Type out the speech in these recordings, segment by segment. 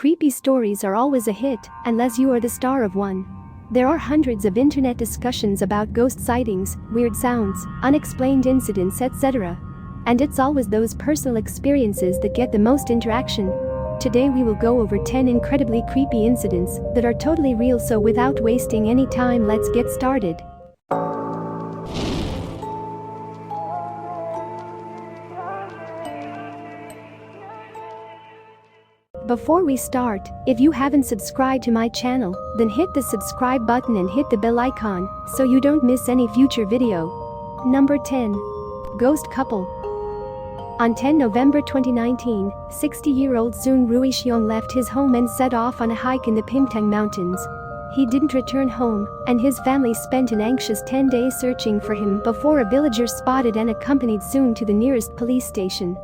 creepy stories are always a hit unless you are the star of one. There are hundreds of internet discussions about ghost sightings, weird sounds, unexplained incidents, etc. And it's always those personal experiences that get the most interaction. Today we will go over 10 incredibly creepy incidents that are totally real, so without wasting any time, let's get started. Before we start, if you haven't subscribed to my channel, then hit the subscribe button and hit the bell icon so you don't miss any future video. Number 10. Ghost Couple. On 10 November 2019, 60-year-old Sun Ruixiong left his home and set off on a hike in the Pingtang Mountains. He didn't return home, and his family spent an anxious 10 days searching for him before a villager spotted and accompanied Sun to the nearest police station.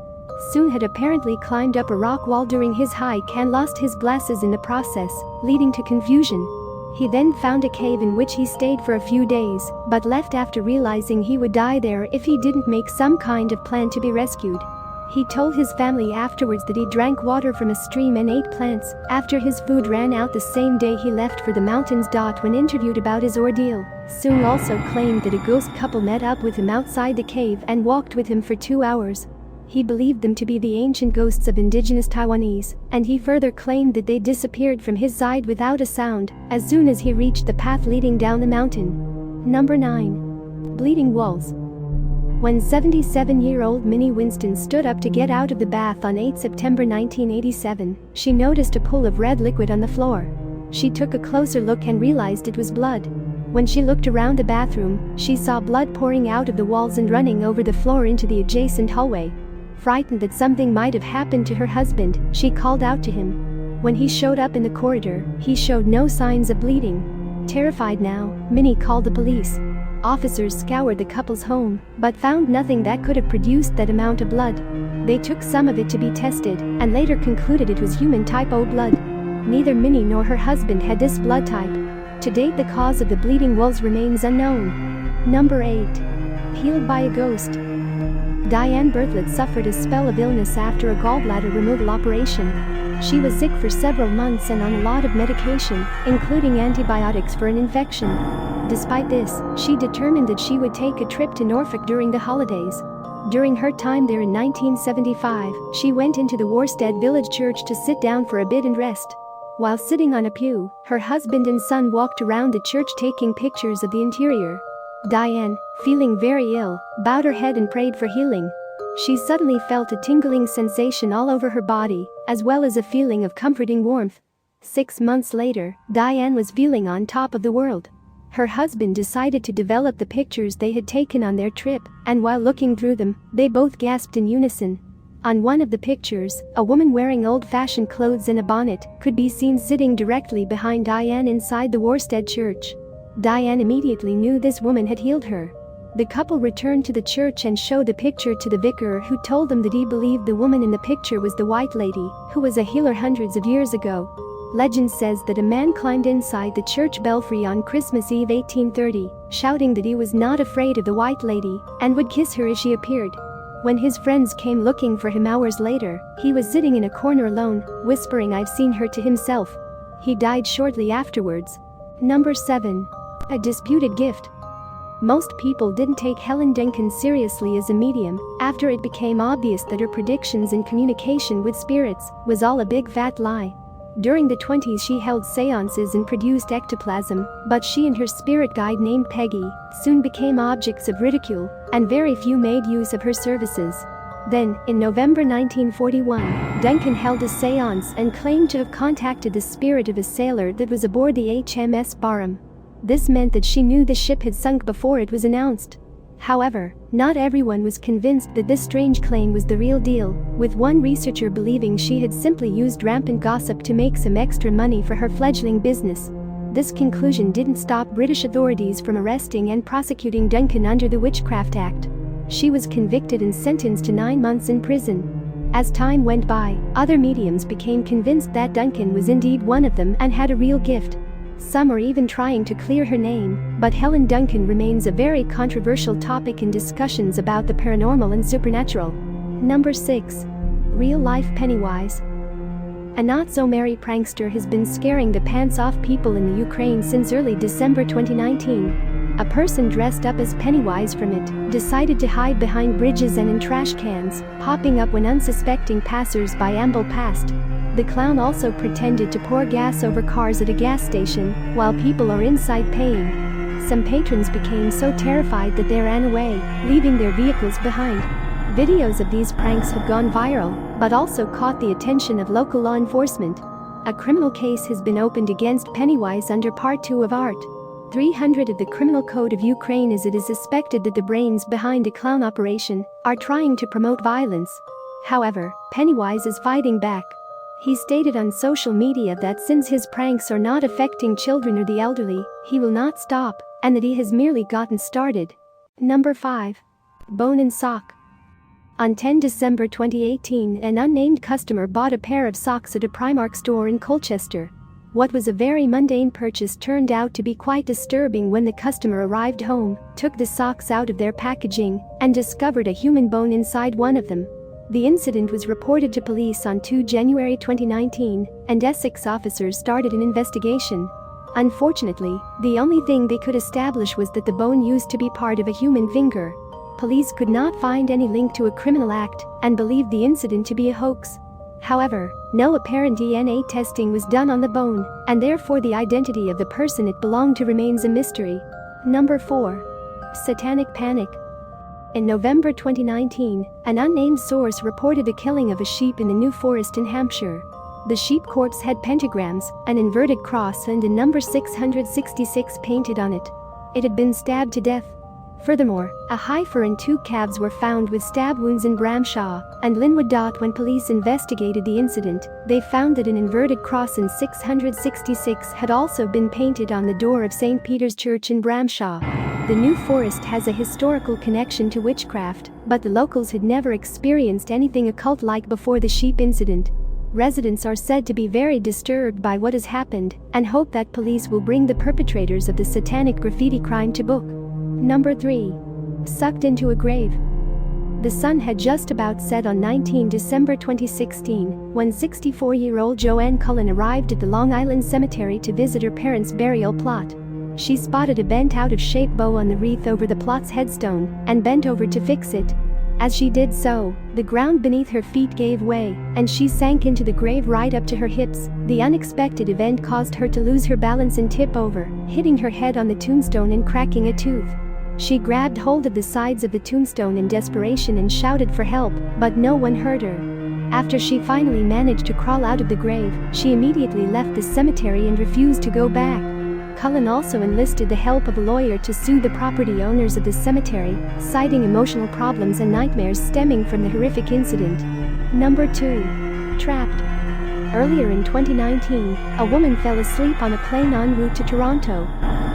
Sun had apparently climbed up a rock wall during his hike and lost his glasses in the process, leading to confusion. He then found a cave in which he stayed for a few days, but left after realizing he would die there if he didn't make some kind of plan to be rescued. He told his family afterwards that he drank water from a stream and ate plants after his food ran out the same day he left for the mountains. When interviewed about his ordeal, Sun also claimed that a ghost couple met up with him outside the cave and walked with him for 2 hours. He believed them to be the ancient ghosts of indigenous Taiwanese, and he further claimed that they disappeared from his side without a sound as soon as he reached the path leading down the mountain. Number 9. Bleeding Walls. When 77-year-old Minnie Winston stood up to get out of the bath on 8 September 1987, she noticed a pool of red liquid on the floor. She took a closer look and realized it was blood. When she looked around the bathroom, she saw blood pouring out of the walls and running over the floor into the adjacent hallway. Frightened that something might have happened to her husband, she called out to him. When he showed up in the corridor, he showed no signs of bleeding. Terrified now, Minnie called the police. Officers scoured the couple's home, but found nothing that could have produced that amount of blood. They took some of it to be tested, and later concluded it was human type O blood. Neither Minnie nor her husband had this blood type. To date, the cause of the bleeding walls remains unknown. Number 8. Healed by a ghost. Diane Berthlett suffered a spell of illness after a gallbladder removal operation. She was sick for several months and on a lot of medication, including antibiotics for an infection. Despite this, she determined that she would take a trip to Norfolk during the holidays. During her time there in 1975, she went into the Worstead Village Church to sit down for a bit and rest. While sitting on a pew, her husband and son walked around the church taking pictures of the interior. Diane, feeling very ill, bowed her head and prayed for healing. She suddenly felt a tingling sensation all over her body, as well as a feeling of comforting warmth. 6 months later, Diane was feeling on top of the world. Her husband decided to develop the pictures they had taken on their trip, and while looking through them, they both gasped in unison. On one of the pictures, a woman wearing old-fashioned clothes and a bonnet could be seen sitting directly behind Diane inside the Worstead Church. Diane immediately knew this woman had healed her. The couple returned to the church and showed the picture to the vicar, who told them that he believed the woman in the picture was the White Lady, who was a healer hundreds of years ago. Legend says that a man climbed inside the church belfry on Christmas Eve 1830, shouting that he was not afraid of the White Lady and would kiss her if she appeared. When his friends came looking for him hours later, he was sitting in a corner alone, whispering "I've seen her" to himself. He died shortly afterwards. Number 7. A disputed gift. Most people didn't take Helen Duncan seriously as a medium after it became obvious that her predictions in communication with spirits was all a big fat lie. During the 20s she held seances and produced ectoplasm, but she and her spirit guide named Peggy soon became objects of ridicule, and very few made use of her services. Then, in November 1941, Duncan held a seance and claimed to have contacted the spirit of a sailor that was aboard the HMS Barham. This meant that she knew the ship had sunk before it was announced. However, not everyone was convinced that this strange claim was the real deal, with one researcher believing she had simply used rampant gossip to make some extra money for her fledgling business. This conclusion didn't stop British authorities from arresting and prosecuting Duncan under the Witchcraft Act. She was convicted and sentenced to 9 months in prison. As time went by, other mediums became convinced that Duncan was indeed one of them and had a real gift. Some are even trying to clear her name, but Helen Duncan remains a very controversial topic in discussions about the paranormal and supernatural. Number 6. Real-life Pennywise. A not-so-merry prankster has been scaring the pants off people in the Ukraine since early December 2019. A person dressed up as Pennywise from It decided to hide behind bridges and in trash cans, popping up when unsuspecting passers-by ambled past. The clown also pretended to pour gas over cars at a gas station while people are inside paying. Some patrons became so terrified that they ran away, leaving their vehicles behind. Videos of these pranks have gone viral, but also caught the attention of local law enforcement. A criminal case has been opened against Pennywise under Part 2 of Art. 300 of the Criminal Code of Ukraine, as it is suspected that the brains behind a clown operation are trying to promote violence. However, Pennywise is fighting back. He stated on social media that since his pranks are not affecting children or the elderly, he will not stop, and that he has merely gotten started. Number 5. Bone and Sock. On 10 December 2018, an unnamed customer bought a pair of socks at a Primark store in Colchester. What was a very mundane purchase turned out to be quite disturbing when the customer arrived home, took the socks out of their packaging, and discovered a human bone inside one of them. The incident was reported to police on 2 January 2019, and Essex officers started an investigation. Unfortunately, the only thing they could establish was that the bone used to be part of a human finger. Police could not find any link to a criminal act and believed the incident to be a hoax. However, no apparent DNA testing was done on the bone, and therefore the identity of the person it belonged to remains a mystery. Number 4. Satanic Panic. In November 2019, an unnamed source reported the killing of a sheep in the New Forest in Hampshire. The sheep corpse had pentagrams, an inverted cross, and a number 666 painted on it. It had been stabbed to death. Furthermore, a heifer and 2 calves were found with stab wounds in Bramshaw and Linwood. When police investigated the incident, they found that an inverted cross in 666 had also been painted on the door of St. Peter's Church in Bramshaw. The New Forest has a historical connection to witchcraft, but the locals had never experienced anything occult-like before the sheep incident. Residents are said to be very disturbed by what has happened and hope that police will bring the perpetrators of the satanic graffiti crime to book. Number 3. Sucked into a grave. The sun had just about set on 19 December 2016 when 64-year-old Joanne Cullen arrived at the Long Island Cemetery to visit her parents' burial plot. She spotted a bent out-of-shape bow on the wreath over the plot's headstone and bent over to fix it. As she did so, the ground beneath her feet gave way, and she sank into the grave right up to her hips. The unexpected event caused her to lose her balance and tip over, hitting her head on the tombstone and cracking a tooth. She grabbed hold of the sides of the tombstone in desperation and shouted for help, but no one heard her. After she finally managed to crawl out of the grave, she immediately left the cemetery and refused to go back. Cullen also enlisted the help of a lawyer to sue the property owners of the cemetery, citing emotional problems and nightmares stemming from the horrific incident. Number 2. Trapped. Earlier in 2019, a woman fell asleep on a plane en route to Toronto.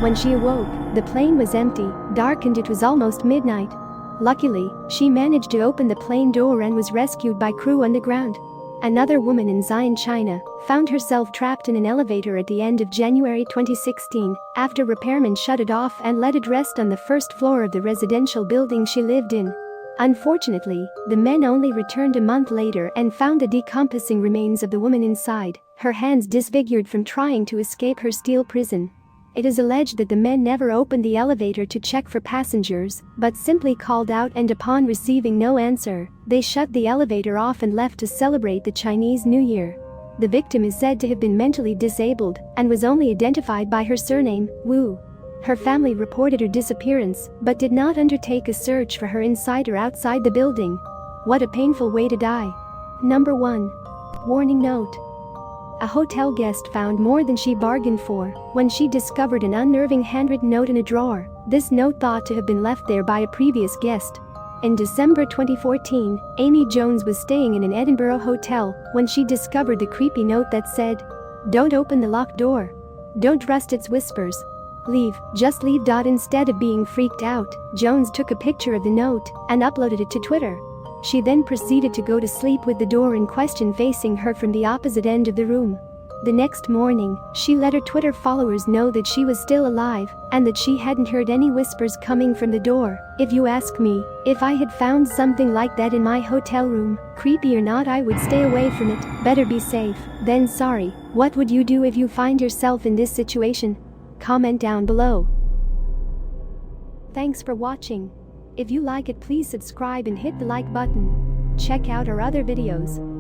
When she awoke, the plane was empty, dark, and it was almost midnight. Luckily, she managed to open the plane door and was rescued by crew underground. Another woman in Xi'an, China, found herself trapped in an elevator at the end of January 2016 after repairmen shut it off and let it rest on the first floor of the residential building she lived in. Unfortunately, the men only returned a month later and found the decomposing remains of the woman inside, her hands disfigured from trying to escape her steel prison. It is alleged that the men never opened the elevator to check for passengers, but simply called out, and upon receiving no answer, they shut the elevator off and left to celebrate the Chinese New Year. The victim is said to have been mentally disabled and was only identified by her surname, Wu. Her family reported her disappearance, but did not undertake a search for her inside or outside the building. What a painful way to die. Number 1. Warning note. A hotel guest found more than she bargained for when she discovered an unnerving handwritten note in a drawer. This note thought to have been left there by a previous guest. In December 2014, Amy Jones was staying in an Edinburgh hotel when she discovered the creepy note that said, "Don't open the locked door. Don't trust its whispers. Leave, just leave." Instead of being freaked out, Jones took a picture of the note and uploaded it to Twitter. She then proceeded to go to sleep with the door in question facing her from the opposite end of the room. The next morning, she let her Twitter followers know that she was still alive and that she hadn't heard any whispers coming from the door. If you ask me, if I had found something like that in my hotel room, creepy or not, I would stay away from it. Better be safe than sorry. What would you do if you find yourself in this situation? Comment down below. Thanks for watching. If you like it, please subscribe and hit the like button. Check out our other videos.